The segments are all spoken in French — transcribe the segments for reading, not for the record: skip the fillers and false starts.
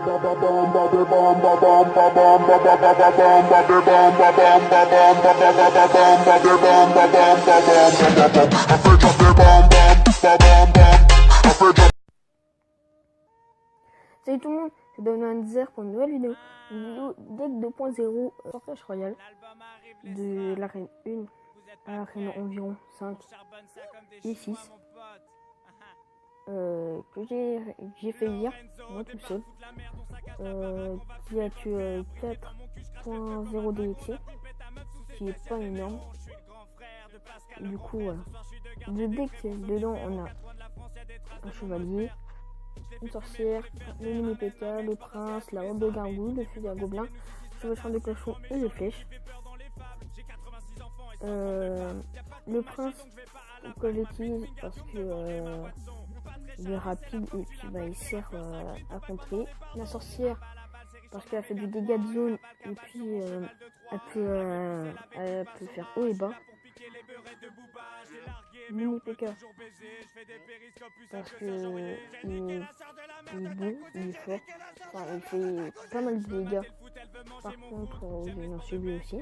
Salut tout le monde, c'est Donanzer pour une nouvelle vidéo deck 2.0 sortage royal de l'arène 1 à l'arène environ 5 et 6 que j'ai fait hier, moi tout seul, qui a tué 4.0 DXC, qui est pas énorme. Du coup, voilà. Le deck, dedans on a un chevalier, une sorcière, le mini PK, le prince, la horde de gargouille, le fusil à gobelin, le chevaucheur de cochon et les flèches. Le prince que j'utilise parce que il est rapide et puis il sert à contrer. La sorcière parce qu'elle fait des dégâts de zone et puis elle peut faire haut et bas. Mini PK parce que il est bon, il est fort, enfin il fait pas mal de dégâts. Par contre il en subit aussi.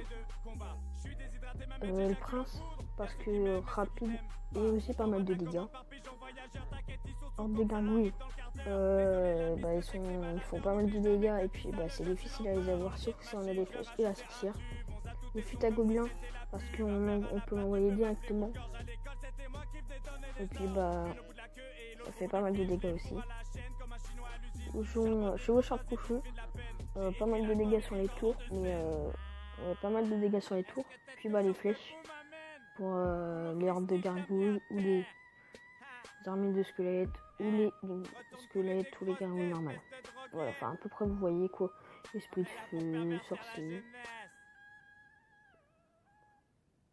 Le prince parce que rapide et aussi pas mal de dégâts. Horde des gargouilles, ils font pas mal de dégâts et puis c'est difficile à les avoir sauf si on a des flèches. Et la sorcière, le fut à gobelin parce qu'on peut l'envoyer directement et puis ça fait pas mal de dégâts aussi. Chevaucheur de cochon, pas mal de dégâts sur les tours, mais pas mal de dégâts sur les tours. Puis les flèches pour les hordes de gargouilles ou les armées de squelettes ou les squelettes ou les gargouilles normales. Voilà, enfin à peu près vous voyez quoi. Esprit de feu, sorcier.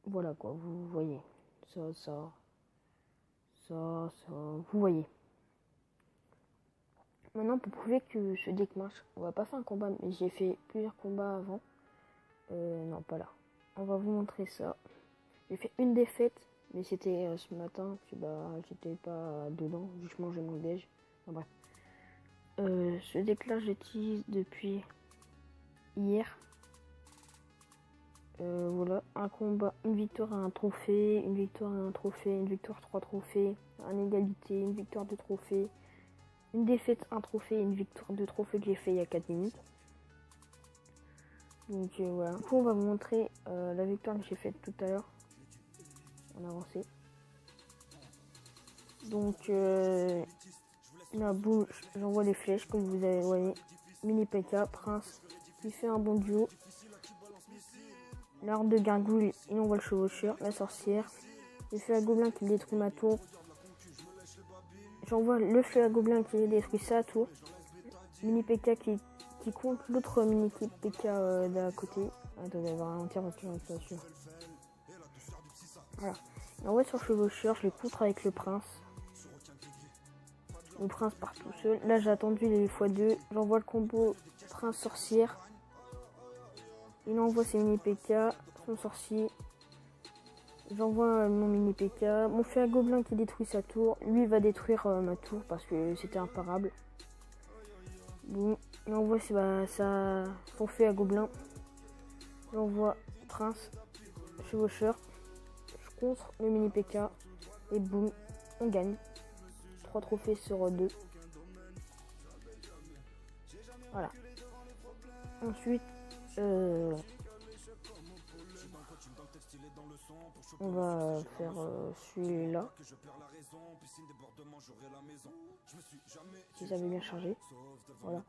Voilà quoi, vous voyez. Ça, vous voyez. Maintenant pour prouver que ce deck marche, on va pas faire un combat, mais j'ai fait plusieurs combats avant. Non pas là. On va vous montrer ça. J'ai fait une défaite, mais c'était ce matin, puis j'étais pas dedans, je mangeais mon déj. Enfin, bref. Ce deck là j'utilise depuis hier. Voilà, un combat, une victoire à un trophée, une victoire à un trophée, une victoire 3 trophées, une égalité, une victoire 2 trophées, une défaite, un trophée, une victoire 2 trophées que j'ai fait il y a 4 minutes. Donc voilà. Du coup on va vous montrer la victoire que j'ai faite tout à l'heure. On a avancé. Donc là boum, j'envoie les flèches comme vous avez voyé. Mini PK, prince qui fait un bon duo. L'horde de gargouille, il envoie le chevaucheur, la sorcière. Le feu à gobelin qui détruit ma tour. J'envoie le feu à gobelin qui détruit sa tour. Mini PK qui compte l'autre mini PK d'à côté. Attendez, on va ralentir parce que j'en suis sûr. Voilà. Il envoie sur le chevaucheur, je le contre avec le prince. Le prince part tout seul. Là j'ai attendu les x2. J'envoie le combo prince sorcière. Il envoie ses mini PK, son sorcier. J'envoie mon mini PK. Mon feu à gobelin qui détruit sa tour. Lui va détruire ma tour parce que c'était imparable. Bon, il envoie son feu à gobelin. J'envoie prince, chevaucheur. Je contre le mini PK. Et boum, on gagne. 3 trophées sur 2. Voilà. Ensuite, on va faire celui-là. Si ça avait bien chargé. Voilà.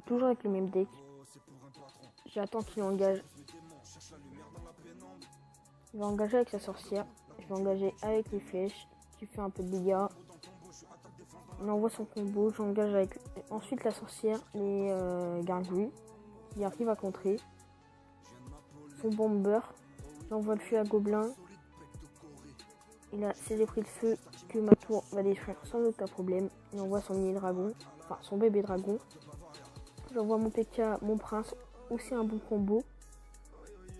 Toujours avec le même deck. J'attends qu'il engage. Il va engager avec sa sorcière. Je vais engager avec les flèches. Qui fait un peu de dégâts. On envoie son combo. J'engage avec ensuite la sorcière. Les gargouilles. Qui arrive à contrer. Son bomber. J'envoie le feu à gobelin. Il a ses esprits de feu que ma tour va détruire sans aucun problème. Il envoie son mini dragon. Enfin son bébé dragon. J'envoie mon PK, mon prince. Aussi un bon combo.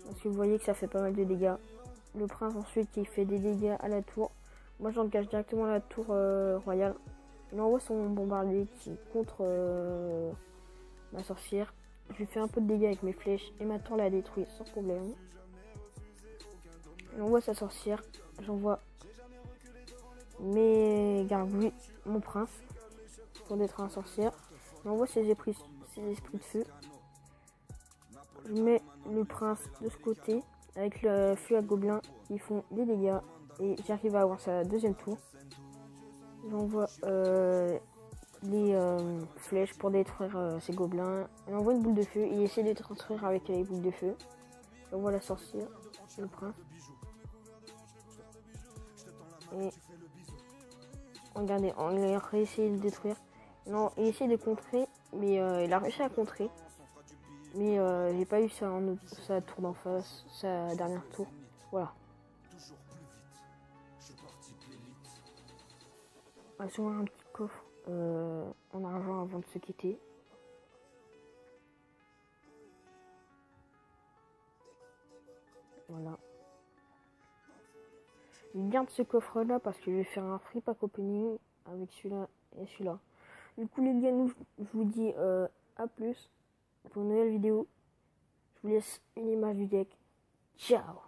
Parce que vous voyez que ça fait pas mal de dégâts. Le prince ensuite qui fait des dégâts à la tour. Moi j'engage directement la tour royale. Il envoie son bombardier qui est contre ma sorcière. Je lui fais un peu de dégâts avec mes flèches et ma tour la détruit sans problème. Il envoie sa sorcière. J'envoie mes gargouilles, mon prince, pour détruire un sorcière. Il envoie ses esprits de feu. Je mets le prince de ce côté avec le flux à gobelins qui font des dégâts et j'arrive à avoir sa deuxième tour. J'envoie les flèches pour détruire ces gobelins. Il envoie une boule de feu et il essaie de transférer avec les boules de feu. J'envoie la sorcière, le prince. Et regardez, on a réussi de détruire. Non, il essaie de contrer, mais il a réussi à contrer. Mais j'ai pas eu sa tour d'en face, sa dernière tour. Voilà. On va s'ouvrir un petit coffre en argent avant de se quitter. Voilà. Je garde ce coffre là parce que je vais faire un free pack opening avec celui-là et celui-là. Du coup les gars, je vous dis à plus pour une nouvelle vidéo. Je vous laisse une image du deck. Ciao.